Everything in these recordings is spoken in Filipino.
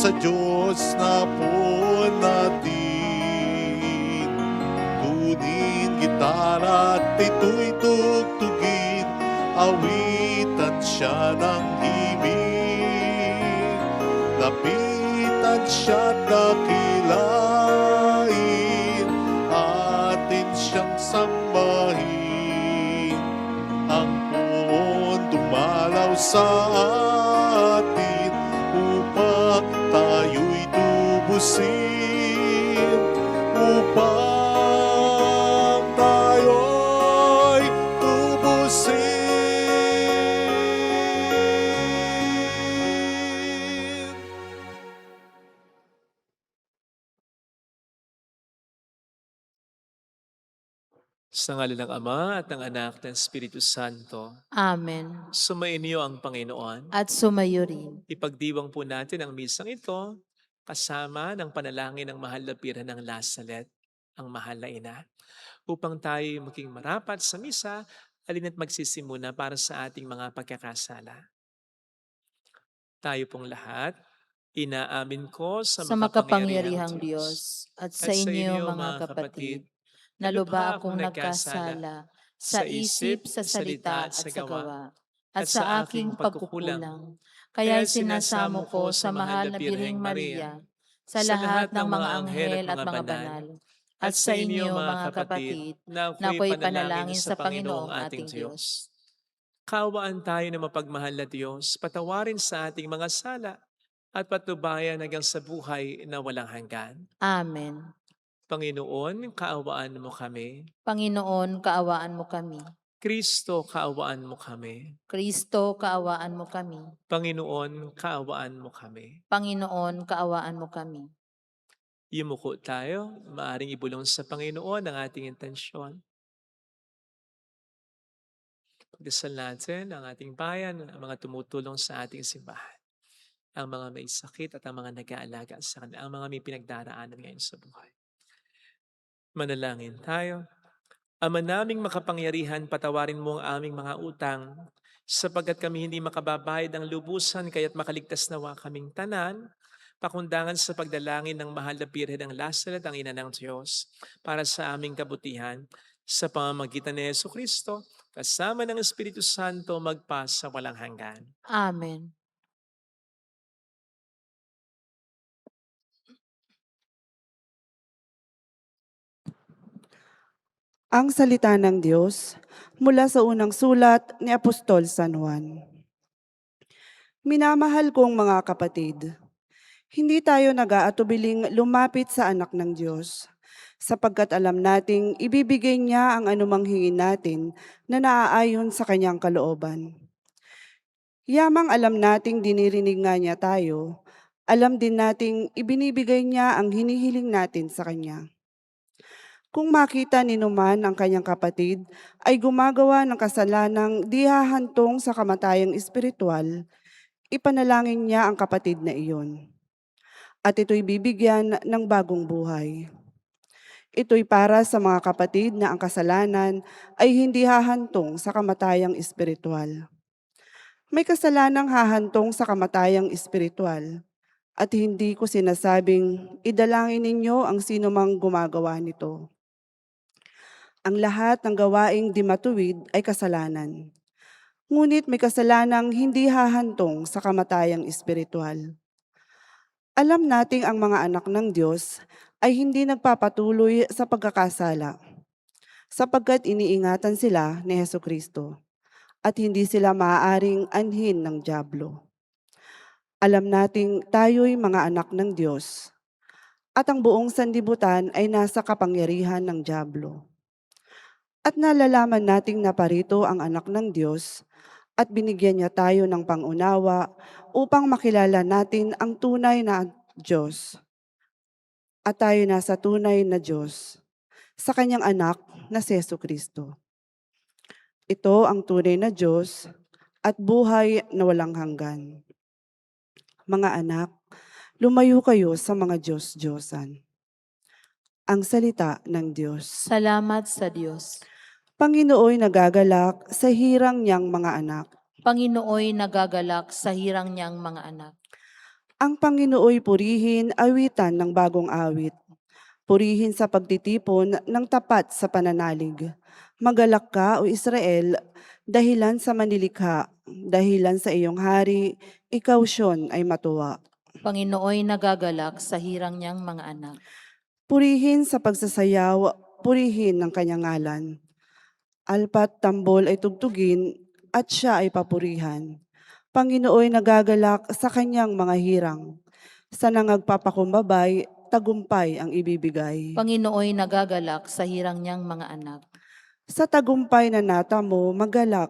sa Diyos na po natin. Kunin gitara at ito'y tugtugin, awitan siya ng himig. Lapitan siya't dakilain, atin siyang sambahin. Ang puon dumalaw sa atin, upang tayo'y tubusin, upang tayo'y tubusin. Sa ngalan ng Ama at ng Anak at ng Espiritu Santo, Amen. sumainyo ang Panginoon. At sumayo rin. Ipagdiwang po natin ang misang ito kasama ng panalangin ng mahal na Birhen ng Lazaret, ang mahal na ina, upang tayo maging marapat sa misa, alina't magsisimuna para sa ating mga pagkakasala. Tayo pong lahat, inaamin ko sa Sa makapangyarihang Diyos at sa inyo mga kapatid, na lubha akong nagkasala sa isip, sa salita at sa gawa, at sa aking pagkukulang. Kaya sinasamo ko sa mahal na Birheng Maria, sa lahat ng mga anghel at mga banal, at sa inyo mga kapatid, na ako'y panalangin sa Panginoong ating Diyos. Kaawaan tayo na mapagmahal na Diyos, patawarin sa ating mga sala, at patnubayan hanggang sa buhay na walang hanggan. Amen. Panginoon, kaawaan mo kami. Panginoon, kaawaan mo kami. Kristo, kaawaan mo kami. Kristo, kaawaan mo kami. Panginoon, kaawaan mo kami. Panginoon, kaawaan mo kami. Yumuko tayo, maaring ibulong sa Panginoon ang ating intensyon. Pagdasal natin ang ating bayan, ang mga tumutulong sa ating simbahan, ang mga may sakit at ang mga nag-aalaga sa kanila, ang mga may pinagdaraanan ngayon sa buhay. Manalangin tayo. Ama naming makapangyarihan, patawarin mo ang aming mga utang, sapagkat kami hindi makababayad ng lubusan, kaya't makaligtas nawa kaming tanan, pakundangan sa pagdalangin ng mahal na Birhen ng Lazaret, ang ina ng Diyos, para sa aming kabutihan, sa pamamagitan ni Jesucristo, kasama ng Espiritu Santo, magpa sa walang hanggan. Amen. Ang salita ng Diyos mula sa unang sulat ni Apostol San Juan. Minamahal kong mga kapatid, hindi tayo nag-aatubiling lumapit sa anak ng Diyos, sapagkat alam nating ibibigay niya ang anumang hingin natin na naaayon sa kanyang kalooban. Yamang alam nating dinirinig nga niya tayo, alam din nating ibinibigay niya ang hinihiling natin sa kanya. Kung makita ni Numan ang kanyang kapatid ay gumagawa ng kasalanang di hahantong sa kamatayang espiritual, ipanalangin niya ang kapatid na iyon. At ito'y bibigyan ng bagong buhay. Ito'y para sa mga kapatid na ang kasalanan ay hindi hahantong sa kamatayang espiritual. May kasalanang hahantong sa kamatayang espiritual, at hindi ko sinasabing idalangin ninyo ang sino mang gumagawa nito. Ang lahat ng gawaing di matuwid ay kasalanan. Ngunit may kasalanang hindi hahantong sa kamatayang espiritual. Alam nating ang mga anak ng Diyos ay hindi nagpapatuloy sa pagkakasala, sapagkat iniingatan sila ni Jesucristo, at hindi sila maaaring anhin ng dyablo. Alam nating tayo'y mga anak ng Diyos, at ang buong sanlibutan ay nasa kapangyarihan ng dyablo. At nalalaman nating naparito ang anak ng Diyos at binigyan niya tayo ng pangunawa upang makilala natin ang tunay na Diyos. At tayo nasa tunay na Diyos sa kanyang anak na si Jesucristo. Ito ang tunay na Diyos at buhay na walang hanggan. Mga anak, lumayo kayo sa mga Diyos-Diyosan. Ang salita ng Diyos. Salamat sa Diyos. Panginooy nagagalak sa hirang niyang mga anak. Panginooy nagagalak sa hirang niyang mga anak. Ang Panginooy purihin, awitan ng bagong awit. Purihin sa pagtitipon ng tapat sa pananalig. Magalak ka, o Israel, dahilan sa manilikha, dahilan sa iyong hari, ikaw Siyon ay matuwa. Panginooy nagagalak sa hirang niyang mga anak. Purihin sa pagsasayaw, purihin ng kanyang ngalan. Alpat tambol ay tugtugin, at siya ay papurihan. Panginooy nagagalak sa kanyang mga hirang. Sa nangagpapakumbabay, tagumpay ang ibibigay. Panginooy nagagalak sa hirang niyang mga anak. Sa tagumpay na natamo, magalak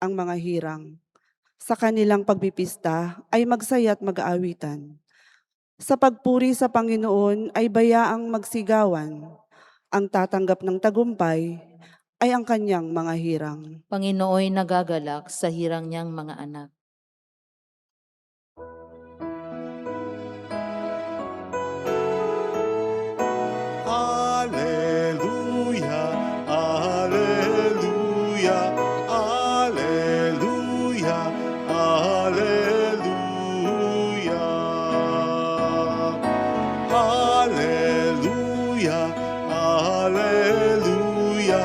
ang mga hirang. Sa kanilang pagpipista ay magsaya at mag-aawitan. Sa pagpuri sa Panginoon ay bayaang magsigawan. Ang tatanggap ng tagumpay ay ang kanyang mga hirang. Panginooy nagagalak sa hirang niyang mga anak. Alleluia, alleluia, alleluia, alleluia. Alleluia, alleluia,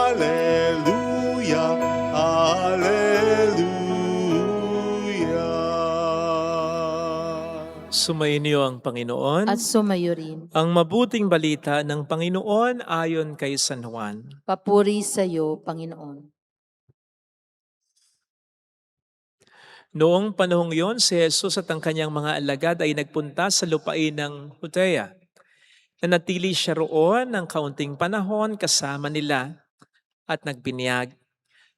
alleluia, alleluia. Sumainyo ang Panginoon. At sumayo rin. Ang mabuting balita ng Panginoon ayon kay San Juan. Papuri sa iyo, Panginoon. Noong panahong yon, si Jesus at ang kanyang mga alagad ay nagpunta sa lupain ng Judea. Nanatili siya roon ng kaunting panahon kasama nila at nagbinyag.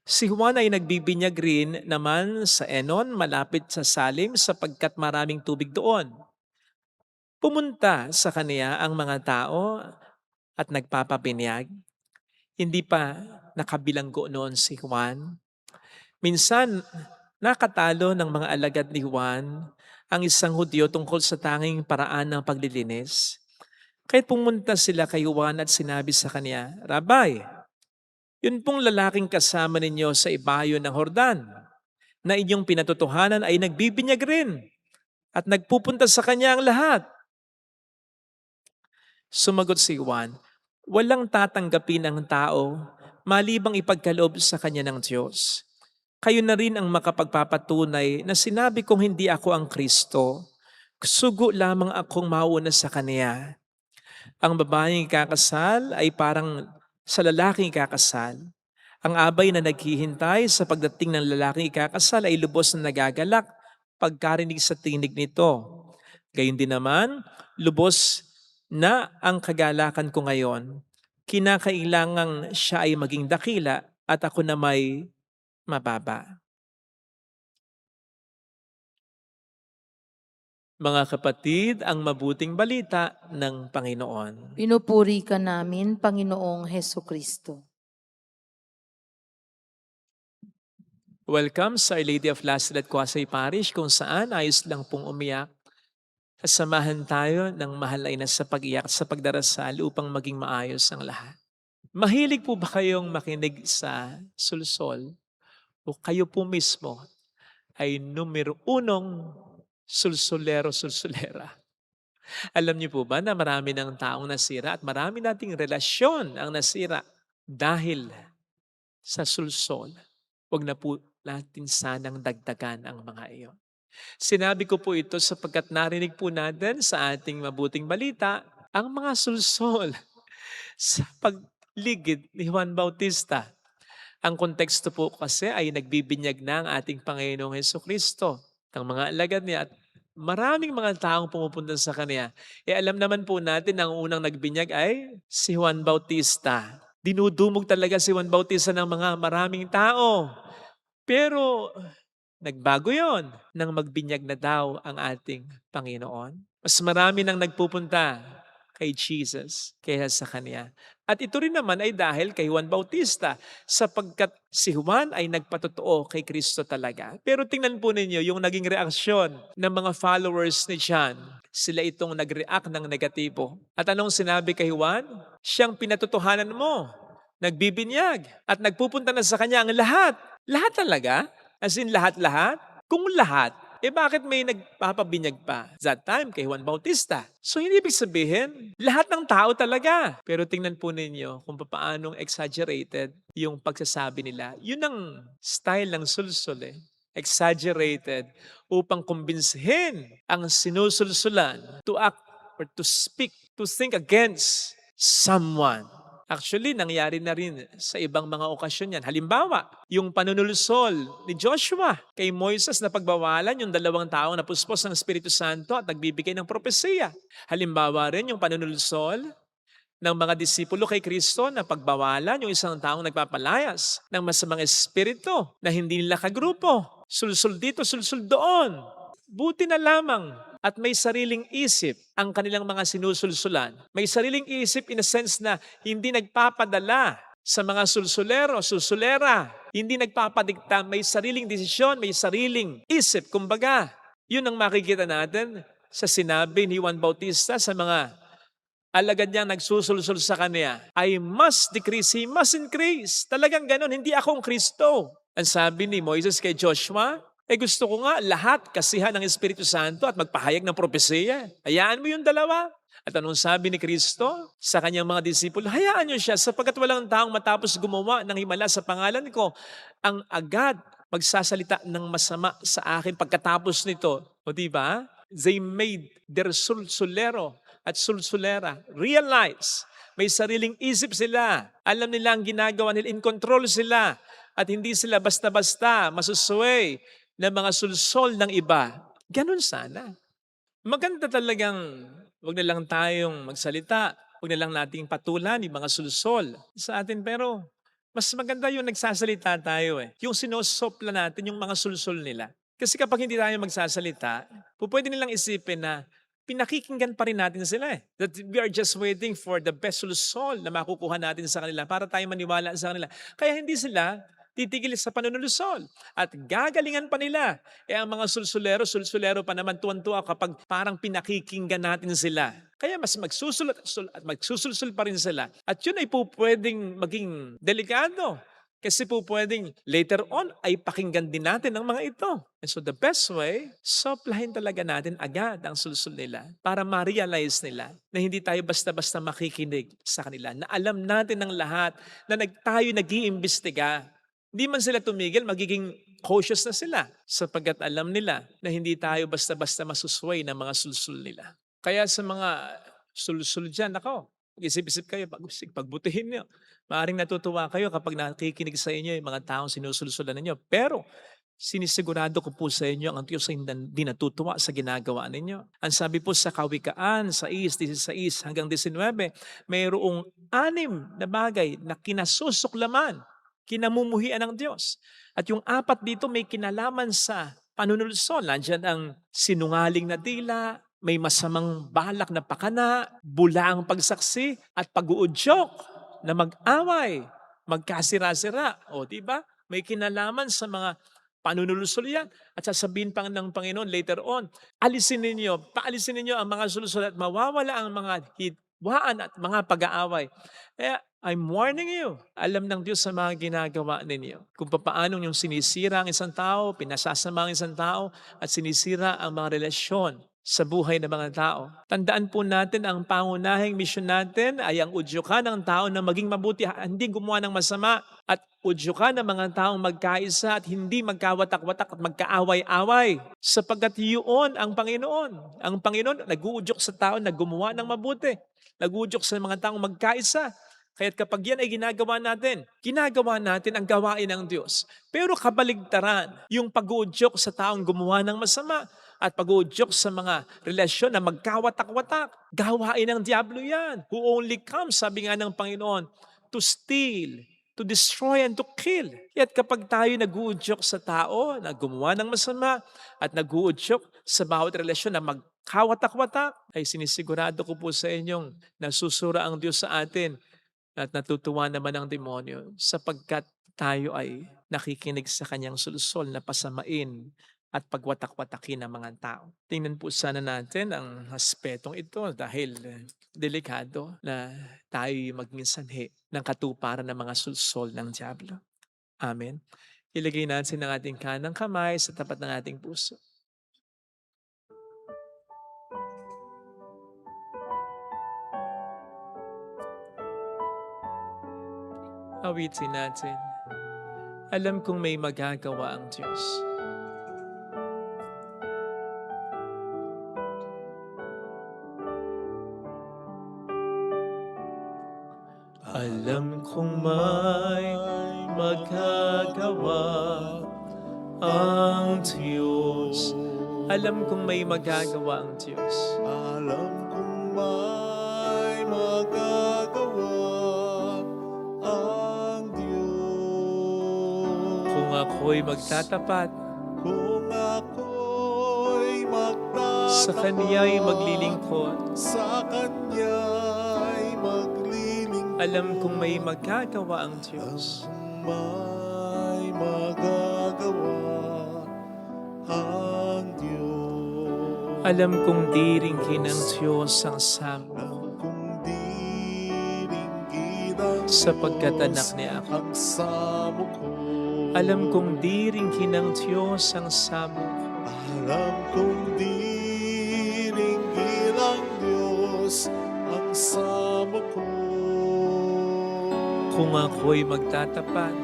Si Juan ay nagbibinyag rin naman sa Enon malapit sa Salim sapagkat maraming tubig doon. Pumunta sa kaniya ang mga tao at nagpapabinyag. Hindi pa nakabilanggo noon si Juan. Minsan, nakatalo ng mga alagad ni Juan ang isang Hudyo tungkol sa tanging paraan ng paglilinis. Kahit pumunta sila kay Juan at sinabi sa kanya, Rabay, yun pong lalaking kasama ninyo sa ibayo ng Hordan, na inyong pinatutuhanan ay nagbibinyag rin at nagpupunta sa kanya ang lahat. Sumagot si Juan, walang tatanggapin ang tao malibang ipagkaloob sa kanya ng Diyos. Kayo na rin ang makapagpapatunay na sinabi kong hindi ako ang Kristo, sugo lamang akong mauna sa kaniya. Ang babaeng kakasal ay parang sa lalaking kakasal. Ang abay na naghihintay sa pagdating ng lalaking ikakasal ay lubos na nagagalak pagkarinig sa tinig nito. Gayon din naman, lubos na ang kagalakan ko ngayon. Kinakailangang siya ay maging dakila at ako na may mababa. Mga kapatid, ang mabuting balita ng Panginoon. Pinupuri ka namin, Panginoong Heso Kristo. Welcome sa Our Lady of Lasal at Quasay Parish kung saan ayos lang pong umiyak. Kasamahan tayo ng mahal ay nasa pag-iyak sa pagdarasal upang maging maayos ang lahat. Mahilig po ba kayong makinig sa sulsol? O kayo po mismo ay numero unong sulsolera? Alam niyo po ba na marami ng taong nasira at marami nating relasyon ang nasira dahil sa sulsol? Huwag na po natin sanang dagdagan ang mga iyon. Sinabi ko po ito sapagkat narinig po natin sa ating mabuting balita ang mga sulsol sa pagligid ni Juan Bautista. Ang konteksto po kasi ay nagbibinyag na ang ating Panginoong Hesukristo, ang mga alagad niya at maraming mga taong pumupunta sa kanya. Alam naman po natin ang unang nagbinyag ay si Juan Bautista. Dinudumog talaga si Juan Bautista ng mga maraming tao. Pero nagbago yon nang magbinyag na daw ang ating Panginoon. Mas marami nang nagpupunta kay Jesus kaysa sa kanya. At ito rin naman ay dahil kay Juan Bautista sapagkat si Juan ay nagpatotoo kay Kristo talaga. Pero tingnan po ninyo yung naging reaksyon ng mga followers ni John. Sila itong nag-react ng negatibo. At anong sinabi kay Juan? Siyang pinatotohanan mo, nagbibinyag at nagpupunta na sa kanya ang lahat. Lahat talaga? As in lahat-lahat? Kung lahat, bakit may nagpapabinyag pa? That time, kay Juan Bautista. So, hindi ibig sabihin, lahat ng tao talaga. Pero tingnan po ninyo kung paanong exaggerated yung pagsasabi nila. Yun ang style ng sulsul eh. Exaggerated upang kumbinsihin ang sinusulsulan to act or to speak, to think against someone. Actually, nangyari na rin sa ibang mga okasyon yan. Halimbawa, yung panunulusol ni Joshua kay Moises na pagbawalan yung 2 taong napuspos ng Espiritu Santo at nagbibigay ng propesiya. Halimbawa rin yung panunulusol ng mga disipulo kay Kristo na pagbawalan yung 1 taong nagpapalayas ng masamang espiritu na hindi nila kagrupo. Sulsul dito, sulsul doon. Buti na lamang at may sariling isip ang kanilang mga sinusulsulan. May sariling isip in a sense na hindi nagpapadala sa mga sulsulero, sulsulera. Hindi nagpapadikta, may sariling desisyon, may sariling isip. Kumbaga, yun ang makikita natin sa sinabi ni Juan Bautista sa mga alagad niyang nagsusulsul sa kanya. I must decrease, he must increase. Talagang ganun, hindi akong Kristo. Ang sabi ni Moises kay Joshua, gusto ko nga lahat kasihan ng Espiritu Santo at magpahayag ng propesiya. Hayaan mo yung 2. At anong sabi ni Kristo sa kanyang mga disipulo? Hayaan niyo siya sapagkat walang taong matapos gumawa ng himala sa pangalan ko ang agad magsasalita ng masama sa akin pagkatapos nito. O diba? They made their sulsulero at sulsulera realize may sariling isip sila. Alam nila ang ginagawa nila. In control sila. At hindi sila basta-basta masusway ng mga sulsol ng iba. Ganun sana. Maganda talagang wag na lang tayong magsalita, wag na lang nating patulan yung mga sulsol sa atin. Pero mas maganda yung nagsasalita tayo eh. Yung sinosopla natin yung mga sulsol nila. Kasi kapag hindi tayo magsasalita, pwede nilang isipin na pinakikinggan pa rin natin sila eh. That we are just waiting for the best sulsol na makukuha natin sa kanila para tayo maniwala sa kanila. Kaya hindi sila titigil sa panunulusol. At gagalingan pa nila. Ang mga sulsulero pa naman tuwan-tuwa kapag parang pinakikinggan natin sila. Kaya mas magsusulat at magsusulsul pa rin sila. At yun ay pwedeng maging delikado. Kasi pwedeng later on ay pakinggan din natin ang mga ito. And so the best way, soplahin talaga natin agad ang sulsul nila para ma-realize nila na hindi tayo basta-basta makikinig sa kanila. Na alam natin ng lahat na tayo nag-iimbestiga. Hindi man sila tumigil, magiging cautious na sila sapagkat alam nila na hindi tayo basta-basta masusway ng mga sulsul nila. Kaya sa mga sulsul dyan, mag-isip-isip kayo, pagbutihin niyo. Maaaring natutuwa kayo kapag nakikinig sa inyo yung mga taong sinusulsulan ninyo. Pero sinisigurado ko po sa inyo ang Diyos ay hindi natutuwa sa ginagawa ninyo. Ang sabi po sa Kawikaan, 6:16 hanggang 19, mayroong 6 na bagay na kinasusuklaman, kinamumuhian ng Diyos. At yung 4 dito may kinalaman sa panunulusol. Nandiyan ang sinungaling na dila, may masamang balak na pakana, bulaang pagsaksi, at pag-uudyok na mag-away, magkasira-sira. O diba? May kinalaman sa mga panunulusol yan. At sasabihin pa ng Panginoon later on, paalisin ninyo ang mga sulusol at mawawala ang mga hitwaan at mga pag-aaway. Kaya I'm warning you. Alam ng Diyos sa mga ginagawa ninyo. Kung paano yung sinisira ang isang tao, pinasasama ang isang tao, at sinisira ang mga relasyon sa buhay ng mga tao. Tandaan po natin ang pangunahing misyon natin ay ang udyukan ng tao na maging mabuti, hindi gumawa ng masama, at udyukan ng mga taong magkaisa at hindi magkawatak-watak at magkaaway-away. Sapagkat yun ang Panginoon. Ang Panginoon nag-uudyok sa tao na gumawa ng mabuti. Nag-uudyok sa mga taong magkaisa. Kaya't kapag yan ay ginagawa natin ang gawain ng Diyos. Pero kabaligtaran, yung pag-uudyok sa taong gumawa ng masama at pag-uudyok sa mga relasyon na magkawatak-watak, gawain ng Diablo yan. Who only comes, sabi nga ng Panginoon, to steal, to destroy, and to kill. Kaya't kapag tayo nag-uudyok sa tao na gumawa ng masama at nag-uudyok sa bawat relasyon na magkawatak-watak, ay sinisigurado ko po sa inyong nasusura ang Diyos sa atin. At natutuwa naman ang demonyo sapagkat tayo ay nakikinig sa kanyang sulusol na pasamain at pagwatak-watakin ng mga tao. Tingnan po sana natin ang aspetong ito dahil delikado na tayo maging sanhi ng katuparan ng mga sulusol ng Diablo. Amen. Ilagay natin ang ating kanang kamay sa tapat ng ating puso. Awitin natin. Alam kong may magagawa ang Diyos. Alam kong may magagawa ang Diyos. Alam kong may magagawa ang Diyos. Alam kong may magagawa ang Diyos. Kung ako'y magtatapat, Kung ako'y magtatapat, sa Kaniya'y maglilingkod, sa Kanya'y maglilingkod. alam kong may magagawa ang Diyos. May magagawa ang Diyos. Alam kong diringhin ng Diyos ang samo, Alam kong diringgin ang sapagkat Diyos anak niya ako. ang samo ko. Alam kong diringhin ng Diyos ang samo ko. Alam kong diringgin ang Diyos ang samo ko. Kung ako'y magtatapat,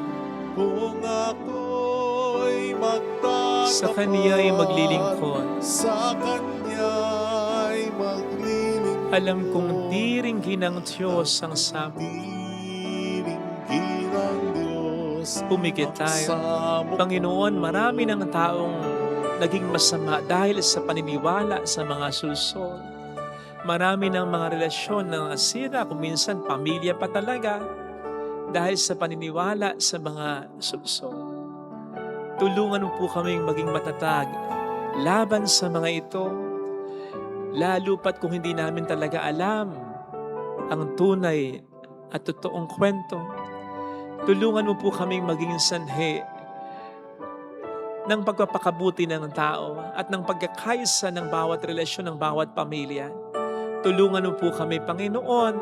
Kung ako'y magtatapat, sa Kaniya'y maglilingkod, sa Kanya'y maglilingkod. alam kong diringhin ng Diyos ang samo. Diringgin ang Diyos Pumikit ang tayo. samo ko. Panginoon, marami ng taong naging masama dahil sa paniniwala sa mga sulsol. Marami ng mga relasyon na nasira, kung minsan pamilya pa talaga, dahil sa paniniwala sa mga sulsol. Tulungan mo po kaming maging matatag laban sa mga ito, lalo pat kung hindi namin talaga alam ang tunay at totoong kwento. Tulungan mo po kaming maging sanhi ng pagpapakabuti ng tao at ng pagkakaisa ng bawat relasyon ng bawat pamilya. Tulungan mo po kami, Panginoon,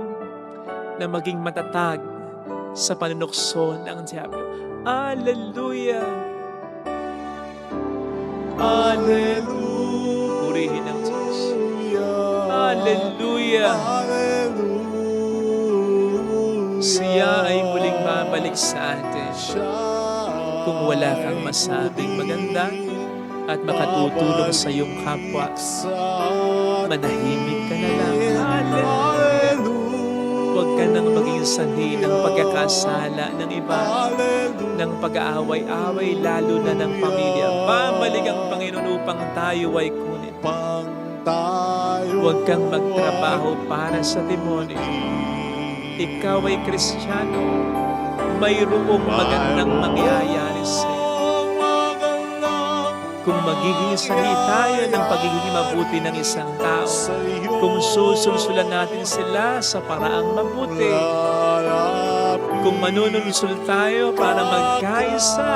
na maging matatag sa panunukso ng Diablo. Hallelujah! Hallelujah. Purihin ang Diyos. Hallelujah! Hallelujah. Siya ay muling babalik sa atin. Kung wala kang masabing maganda at makatutulong sa iyong kapwa, manahimik ka na lang. Hallelujah! Huwag ka nang maging sanhi ng pagkakasala ng iba, ng pag-aaway-away, lalo na ng pamilya. Bumalik ang Panginoon upang tayo ay kunin. Huwag kang magtrabaho para sa demonyo. Ikaw ay Kristiyano. Mayroong magandang mangyayari sa iyo. Kung magiging sanhi tayo ng pagiging mabuti ng isang tao, kung susulsulan natin sila sa paraang mabuti, kung manunulsul tayo para magkaisa,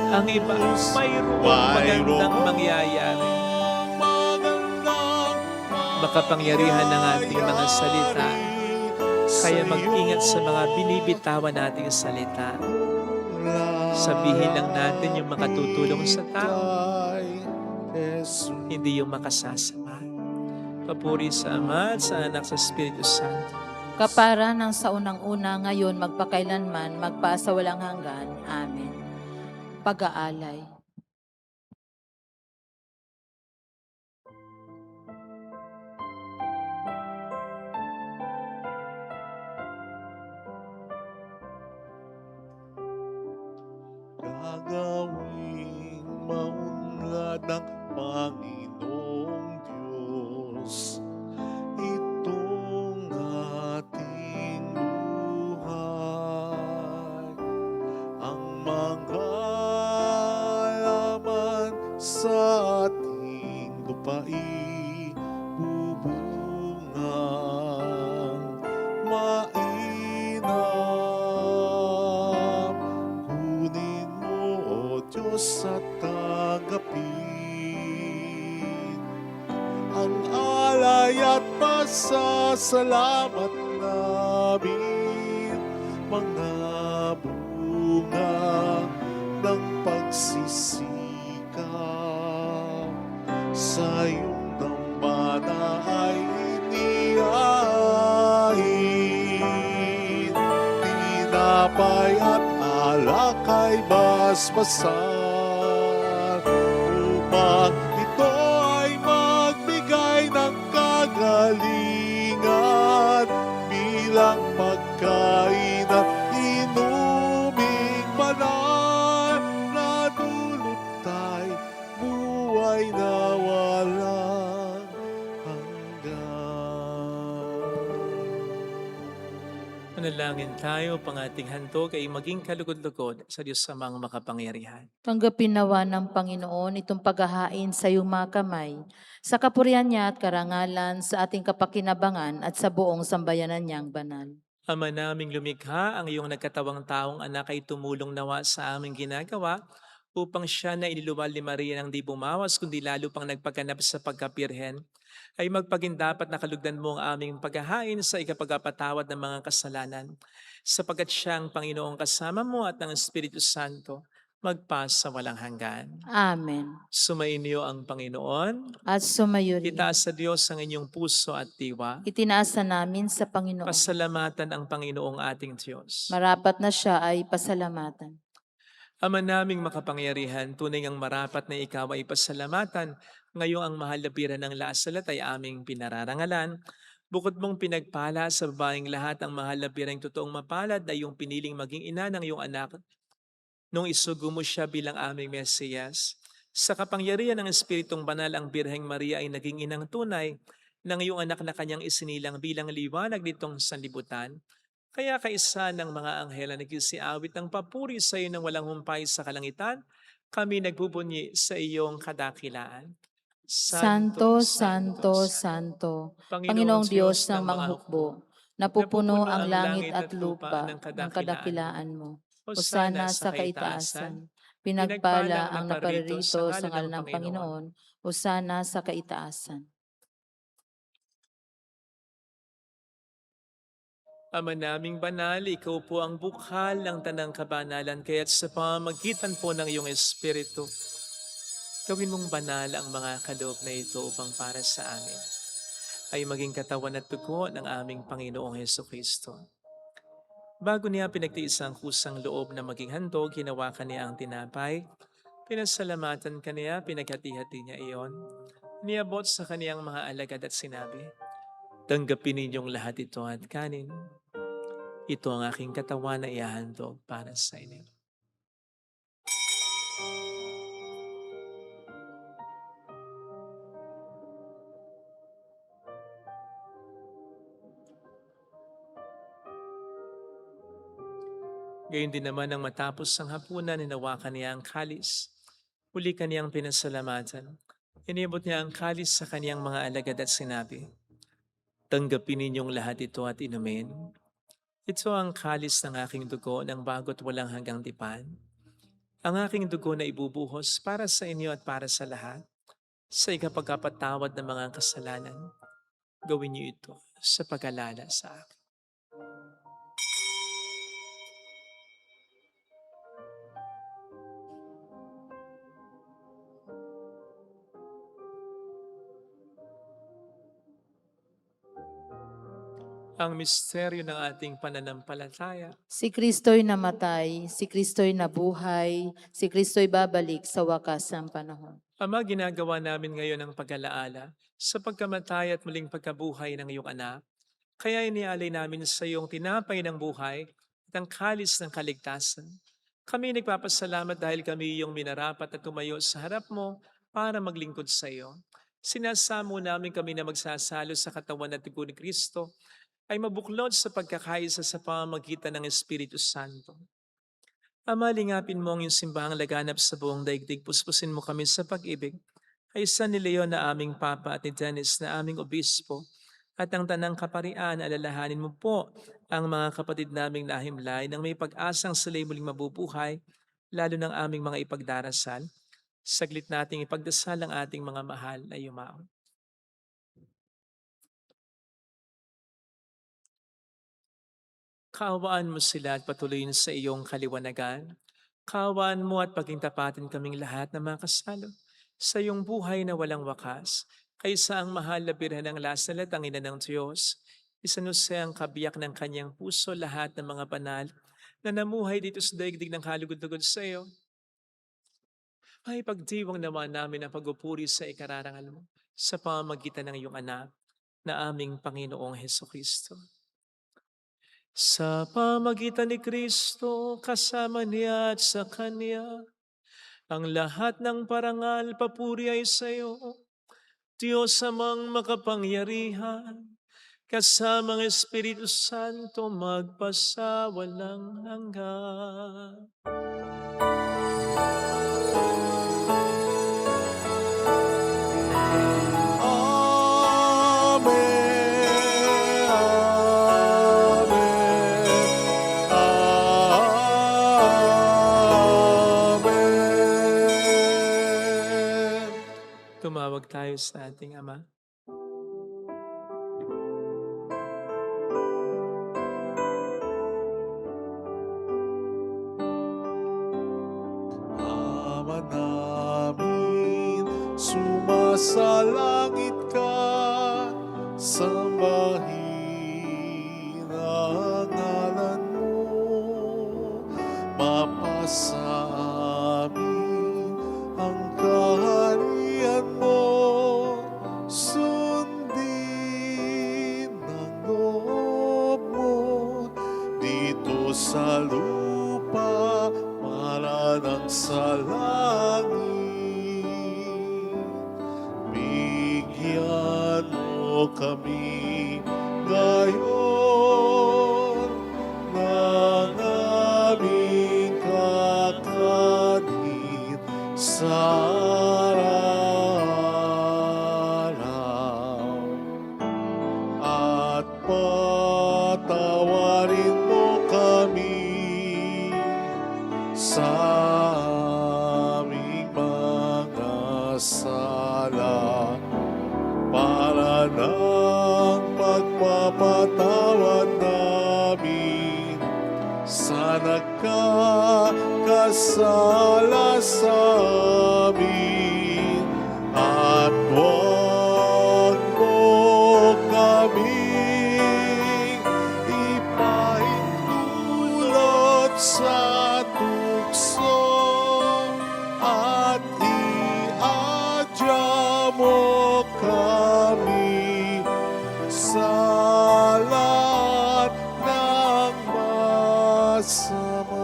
ang iba, mayroong magandang mangyayari. Makapangyarihan ng ating mga salita, kaya mag-ingat sa mga binibitawan nating salita. Sabihin lang natin yung makatutulong sa tao, hindi yung makasasama. Papuri sa Ama at sa Anak sa Espiritu Santo. Kapara ng sa unang-una, ngayon, magpakailanman, magpasa walang hanggan. Amen. Pag-aalay. Gagawing maunlad ng Panginoong Diyos itong ating buhay. Ang mga laman sa ating lupain bubungang mainam. Kunin mo, O Diyos, at tanggapin ang alay at pasasalamat namin, mga bunga ng pagsisikap sa iyong dambana ay inihain. ay basbasan, upang ito ay magbigay ng kagalingan bilang pagkain at inuming banal na dulot tayo buhay na walang hanggan. Manalangin tayo, pang ating handog ay maging kalugod-lugod sa Diyos Amang makapangyarihan. Tanggapin nawa ng Panginoon itong paghahain sa iyong mga kamay, sa kapurihan niya at karangalan sa ating kapakinabangan at sa buong sambayanan niyang banal. Ama naming lumikha, ang iyong nagkatawang taong anak ay tumulong nawa sa aming ginagawa upang siya na iniluwal ni Maria ng di bumawas kundi lalo pang nagpagganap sa pagkapirhen, ay magpagindapat na kalugdan mo ang aming paghahain sa ikapagpatawad ng mga kasalanan, sapagkat siya ang Panginoong kasama mo at ng Espiritu Santo, magpas sa walang hanggan. Amen. Sumainyo ang Panginoon. At sumayo rin. Itaas sa Diyos ang inyong puso at diwa. Itinaasa namin sa Panginoon. Pasalamatan ang Panginoong ating Diyos. Marapat na siya ay pasalamatan. Ama naming makapangyarihan, tunay ang marapat na ikaw ay pasalamatan. Ngayong ang mahal na bira ng lasalat ay aming pinararangalan. Bukod mong pinagpala sa babaeng lahat ang mahal na birang totoong mapalad na iyong piniling maging ina ng iyong anak, nung isugo mo siya bilang aming Mesiyas. Sa kapangyarihan ng Espiritong Banal, ang Birheng Maria ay naging inang tunay ng iyong anak na kanyang isinilang bilang liwanag nitong sanlibutan. Kaya kaisa ng mga anghel na nagsisiawit ng papuri sa iyo ng walang humpay sa kalangitan, kami nagbubunyi sa iyong kadakilaan. Santo, Santo, Santo, Panginoong Diyos ng mga hukbo, napupuno ang langit at lupa ng kadakilaan mo. Hosana sa kaitaasan, pinagpala ang naparirito sa ngalan ng Panginoon. Hosana sa kaitaasan. Ama naming banal, ikaw po ang bukhal ng tanang kabanalan, kaya't sa pamamagitan po ng iyong Espiritu, gawin mong banal ang mga kaloob na ito upang para sa amin ay maging katawan at dugo ng aming Panginoong Hesukristo. Bago niya pinagtiis ang kusang loob na maging handog, hinawakan niya ang tinapay, pinasalamatan kaniya, pinaghati-hati niya iyon, niabot sa kaniyang mga alagad at sinabi, tanggapin ninyong lahat ito at kanin. Ito ang aking katawan na ihahandog para sa inyo. Gayon din naman nang matapos ang hapunan, hinawakan niya ang kalis. Huli kaniyang pinasalamatan. Inibot niya ang kalis sa kaniyang mga alagad at sinabi, tanggapin ninyong lahat ito at inumin. Ito ang kalis ng aking dugo ng bago't walang hanggang tipan. Ang aking dugo na ibubuhos para sa inyo at para sa lahat, sa ikapagpatawad ng mga kasalanan. Gawin niyo ito sa pag-alala sa akin. Ang misteryo ng ating pananampalataya. Si Kristo'y namatay, si Kristo'y nabuhay, si Kristo'y babalik sa wakas ng panahon. Ama, ginagawa namin ngayon ang pag-alaala sa pagkamatay at muling pagkabuhay ng iyong anak. Kaya inialay namin sa iyong tinapay ng buhay at ang kalis ng kaligtasan. Kami nagpapasalamat dahil kami iyong minarapat at tumayo sa harap mo para maglingkod sa iyo. Sinasamo namin kami na magsasalo sa katawan at dugo ni Kristo ay mabuklod sa pagkakaisa sa pamamagitan ng Espiritu Santo. Ama, lingapin mo ang iyong simbahang laganap sa buong daigdig. Puspusin mo kami sa pag-ibig. Ayusan ni Leon na aming Papa at ni Dennis na aming Obispo at ang tanang kaparian, alalahanin mo po ang mga kapatid naming nahimlay nang may pag-asang sila'y muling mabubuhay, lalo ng aming mga ipagdarasal. Saglit nating ipagdasal ang ating mga mahal na yumao. Kaawaan mo sila at patuloyin sa iyong kaliwanagan. Kaawaan mo at pagintapatin kaming lahat na makasalo sa iyong buhay na walang wakas. Kaysa ang mahal na birhen ng lasalat, ang ina ng Diyos, isanusa ang kabiyak ng kanyang puso lahat ng mga banal na namuhay dito sa daigdig ng kalugod-lugod sa iyo, ay pagdiwang naman namin ang pagpupuri sa ikararangal mo sa pamamagitan ng iyong anak na aming Panginoong Hesukristo. Sa pamagitan ni Kristo, kasama niya at sa Kanya, ang lahat ng parangal, papuri ay sa iyo, Diyos amang makapangyarihan, kasama ng Espiritu Santo magpasawalang hanggan. Amen. Amen. Tumawag tayo sa ating Ama. Ama namin, sumasalangit ka, sambahin ang ngalan mo, mapasa amin ang kaharian mo, sundin ang loob mo dito sa lupa para ng sa langit. Bigyan mo kami ngayon ng aming kakanin sa araw. At patawarin mo kami sa aming mga sala para ng pagpapatawad namin sa nagkakasala sa amin, at huwag mo kaming ipahintulot sa tukso, at iadya mo kami sa lahat ng masama.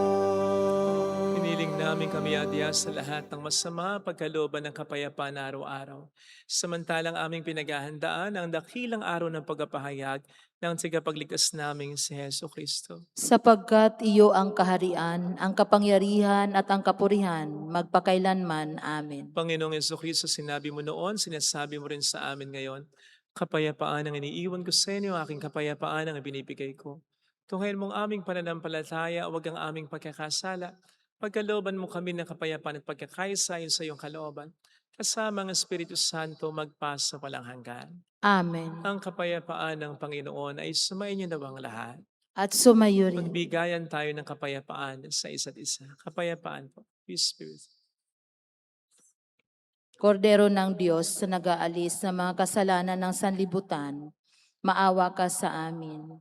Hiniling namin kami adya sa lahat ng masama, pagkalooban ng kapayapaan araw-araw. Samantalang aming pinaghahandaan ang dakilang araw ng pagpapahayag ng tagapagligtas naming si Heso Kristo. Sapagkat iyo ang kaharian, ang kapangyarihan at ang kapurihan, magpakailanman. Amen. Panginoong Heso Kristo, sinabi mo noon, sinasabi mo rin sa amin ngayon, kapayapaan ang iniiwan ko sa inyo, aking kapayapaan ang ibinibigay ko. Tunghayin mong aming pananampalataya, huwag ang aming pagkakasala. Pagkalooban mo kami ng kapayapaan at pagkakaisa sa iyong kalooban. Kasama ang Espiritu Santo magpasa walang hanggan. Amen. Ang kapayapaan ng Panginoon ay sumainyo nawang lahat. At sumayo rin. Magbigayan tayo ng kapayapaan sa isa't isa. Kapayapaan po. Peace be with you. Kordero ng Diyos na nag-aalis ng mga kasalanan ng sanlibutan, maawa ka sa amin.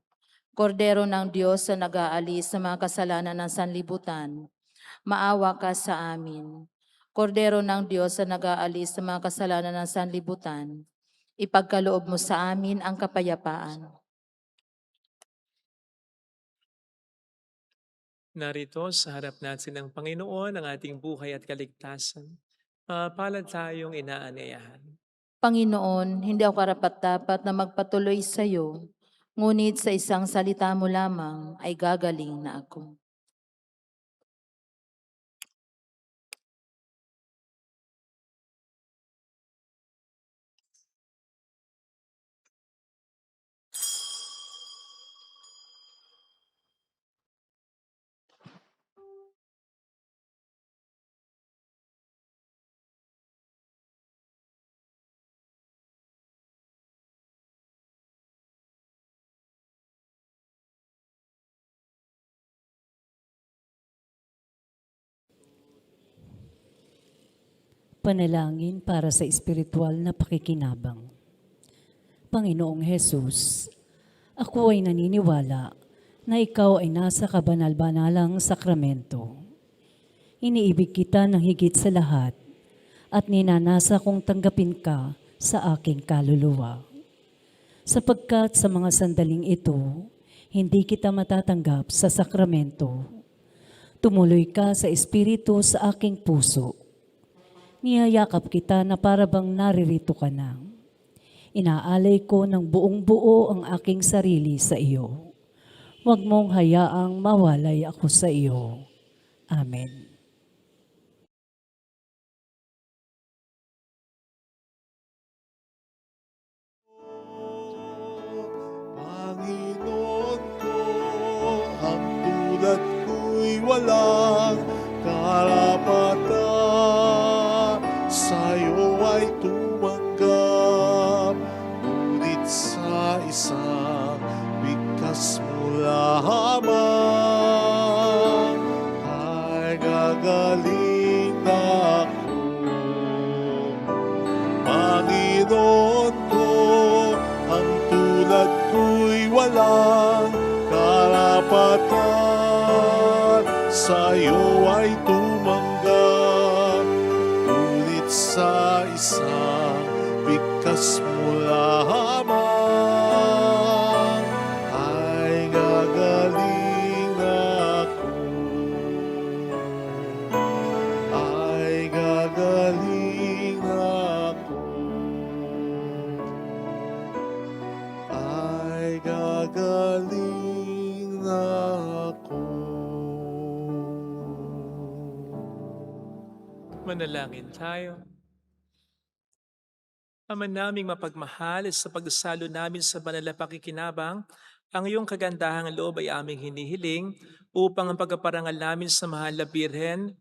Kordero ng Diyos na nag-aalis ng mga kasalanan ng sanlibutan, maawa ka sa amin. Kordero ng Diyos na nag-aalis ng mga kasalanan ng sanlibutan, ipagkaloob mo sa amin ang kapayapaan. Narito sa harap natin ng Panginoon ang ating buhay at kaligtasan. Palad tayong inaanyayahan. Panginoon, hindi ako karapat-dapat na magpatuloy sa iyo, ngunit sa isang salita mo lamang ay gagaling na ako. Panalangin para sa espiritual na pakikinabang. Panginoong Hesus, ako ay naniniwala na ikaw ay nasa kabanal-banalang sakramento. Iniibig kita ng higit sa lahat at ninanasa kong tanggapin ka sa aking kaluluwa. Sapagkat sa mga sandaling ito, hindi kita matatanggap sa sakramento. Tumuloy ka sa Espiritu sa aking puso. Niyayakap kita na parabang naririto ka na. Inaalay ko ng buong buo ang aking sarili sa iyo. Huwag mong hayaang mawalay ako sa iyo. Amen. Panginoon ko, ang tulad ko'y walang karapatan. Sa'yo ay tumanggap, ngunit sa isang bigkas mo lamang ay gagaling na ako. Panginoon ko, ang tulad ko'y walang karapatan. Sa'yo ay tumanggap, ngunit sa isang bigkas mo lamang ay gagaling na ako. Ay gagaling na ako. Ay gagaling na ako. Manalangin tayo. Ama naming mapagmahal, sa pagdasalo namin sa banal na pakikinabang, ang iyong kagandahang loob ay aming hinihiling upang ang pagpaparangal namin sa mahal na Birhen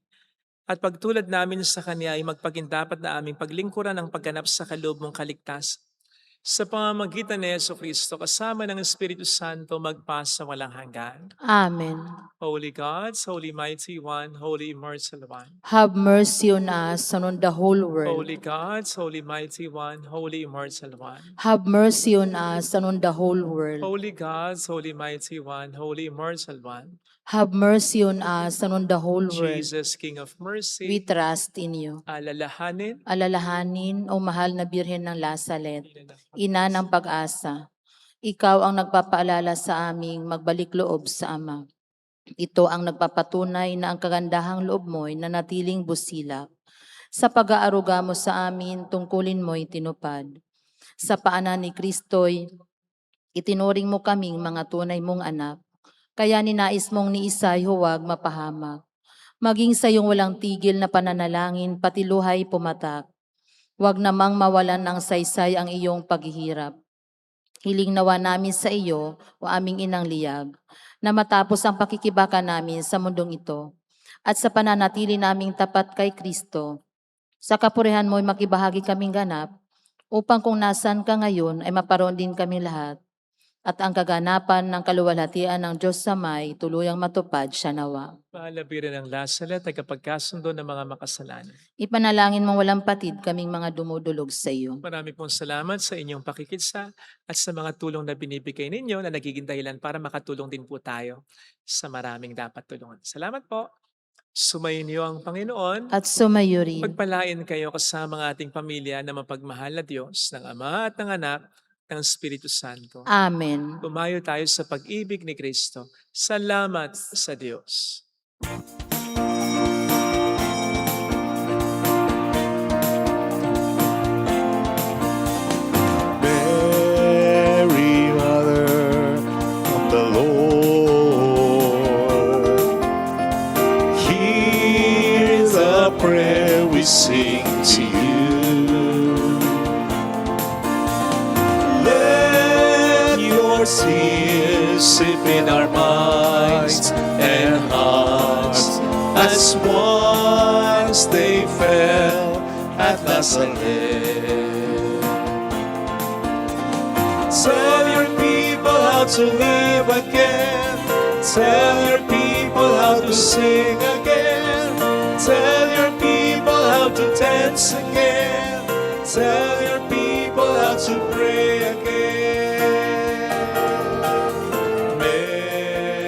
at pagtulad namin sa Kanya ay magpagindapat na aming paglingkuran ang pagganap sa kaloob mong kaligtas. Sa pamamagitan ni Jesucristo, kasama ng Espiritu Santo, magpasa walang hanggan. Amen. Holy God, Holy Mighty One, Holy Immortal One. Have mercy on us and on the whole world. Holy God, Holy Mighty One, Holy Immortal One. Have mercy on us and on the whole world. Holy God, Holy Mighty One, Holy Immortal One. Have mercy on us and on the whole world. Jesus, King of We Mercy, trust in you. alalahanin, Alalahanin, O mahal na Birhen ng Lazaret, ina ng pag-asa. Ikaw ang nagpapaalala sa aming magbalik loob sa Ama. Ito ang nagpapatunay na ang kagandahang loob mo'y nanatiling busilak. Sa pag-aaruga mo sa amin, tungkulin mo'y tinupad. Sa paanan ni Kristo'y itinuring mo kaming mga tunay mong anak. Kaya ninais mong ni Isay huwag mapahamak. Maging sa iyong walang tigil na pananalangin, pati luhay pumatak. Huwag namang mawalan ng saysay ang iyong paghihirap. Hiling nawa namin sa iyo, o aming inang liyag, na matapos ang pakikibaka namin sa mundong ito, at sa pananatili naming tapat kay Kristo, sa kapurihan mo'y makibahagi kaming ganap, upang kung nasan ka ngayon ay maparoon din kami lahat, at ang kaganapan ng kaluwalhatian ng Diyos sa may tuluyang matupad siya nawa. Maalabirin ang Lazaret, tagapagkasundo ng mga makasalanan. Ipanalangin mong walang patid kaming mga dumudulog sa iyo. Marami pong salamat sa inyong pakikitsa at sa mga tulong na binibigay ninyo na nagiging dahilan para makatulong din po tayo sa maraming dapat tulungan. Salamat po. Sumayin niyo ang Panginoon. At sumayo rin. Pagpalain kayo kasama ang ating pamilya na mapagmahal na Diyos ng Ama at ng Anak ng Espiritu Santo. Amen. Tumayo tayo sa pag-ibig ni Kristo. Salamat sa Diyos. Mary, Mother of the Lord, hear the prayer we sing to you. Let your tears sip in our minds and hearts as once they fell at Nazareth. Tell your people how to live again. Tell your people how to sing again. Tell your people how to dance again. Tell your people how to pray again. Mary,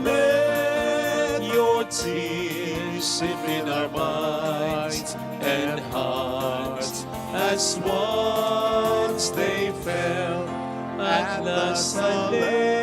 Let your tears sip in our minds and hearts as once they fell at last I lay